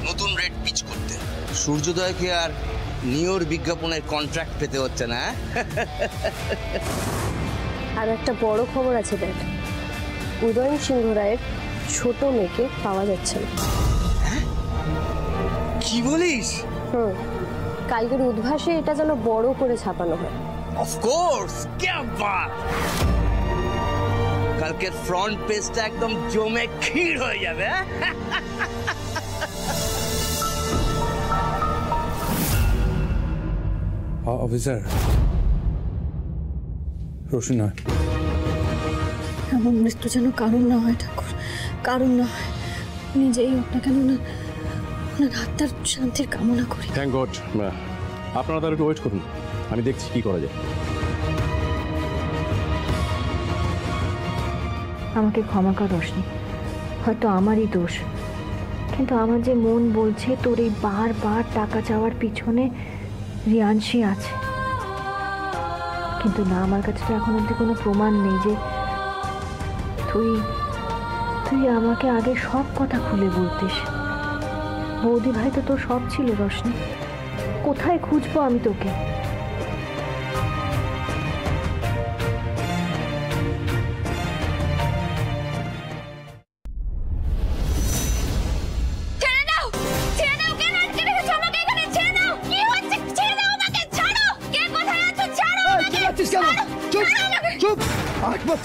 নতুন rate pitch করতে সূর্যোদয়কে আর নিয়োর বিজ্ঞাপনের কন্ট্রাক্ট পেতে হচ্ছে না। আর একটা বড় খবর আছে দেখ, উদয়ন সিংহ রায়ের ছোট মেয়েকে পাওয়া যাচ্ছে না। কি বলিস? কালকের উদ্ভাসে এটা যেন বড় করে ছাপানো হয়। অফকোর্স, क्या बात! কালকের ফ্রন্ট পেজটা একদম জমে ক্ষীর হয়ে যাবে। অফিসার রোশন নয়, এমন মৃত্যু যেন কারণ না হয় ঠাকুর, কারণ না হয়। নিজেই হোক না কেন, না ওনার আত্মার শান্তির কামনা করি। Thank god. আপনারা তার একটু ওয়েট করুন, আমি দেখছি কি করা যায়। আমাকে ক্ষমা কর রোশনি, হয়তো আমারই দোষ, কিন্তু আমার যে মন বলছে তোর এই বারবার টাকা চাওয়ার পিছনে রিয়াংশী আছে। কিন্তু না, আমার কাছে তো এখন অব্দি কোনো প্রমাণ নেই যে তুই আমাকে আগে সব কথা খুলে বলতিস। বৌদি ভাই তো তোর সব ছিল রোশনি, কোথায় খুঁজবো আমি তোকে?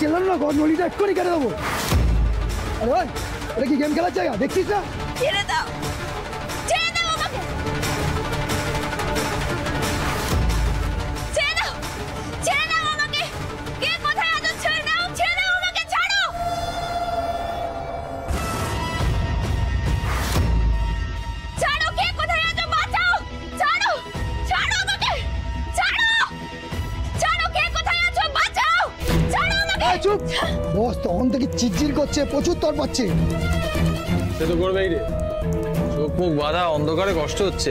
চিল্লান না, গন্ডগোলটা এক্ষুনি কেটে দেবো। আরে এটা কি গেম খেলার জায়গা দেখছিস না? ছেড়ে দাও, ছেড়ে দাও আমাকে, ছেড়ে দাও, ছেড়ে দাও আমাকে। কে কোথায় আছো? ছেড়ে দাও, ছেড়ে দাও আমাকে, ছাড়ো, ছাড়ো। কে কোথায় আছো? বাঁচাও, ছাড়ো, ছাড়ো আমাকে, ছাড়ো, ছাড়ো। কে কোথায় আছো? বাঁচাও, ছাড়ো আমাকে। চুপ, বস তখন থেকে চিৎচির করছে, প্রচুর তর পাচ্ছে। সে তো করবেই রে, চোখ মুখ বাঁধা, অন্ধকারে কষ্ট হচ্ছে।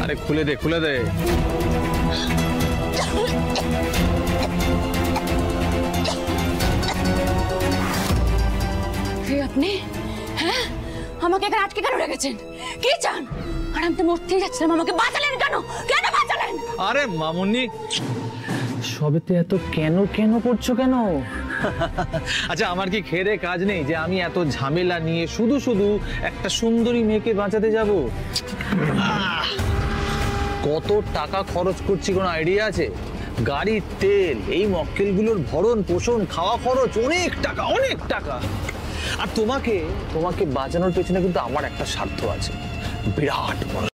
আরে খুলে দে, খুলে দে। আপনি হ্যাঁ আমাকে এখানে আটকে কেন রেখেছেন? কি চান? আর আমি তো মরতেই যাচ্ছিলাম, আমাকে বাঁচালেন কেন? কেন বাঁচালেন? আরে মামুনি, সবেতে এত কেন কেন করছো কেন? আচ্ছা, আমার কি খেয়ে কাজ নেই যে আমি এত ঝামেলা নিয়ে শুধু শুধু একটা সুন্দরী মেয়েকে বাঁচাতে যাব? কত টাকা খরচ করছি কোনো আইডিয়া আছে? গাড়ির তেল, এই মক্কেলগুলোর ভরণ পোষণ, খাওয়া খরচ, অনেক টাকা, অনেক টাকা। আর তোমাকে বাঁচানোর পেছনে কিন্তু আমার একটা স্বার্থ আছে, বিরাট বড়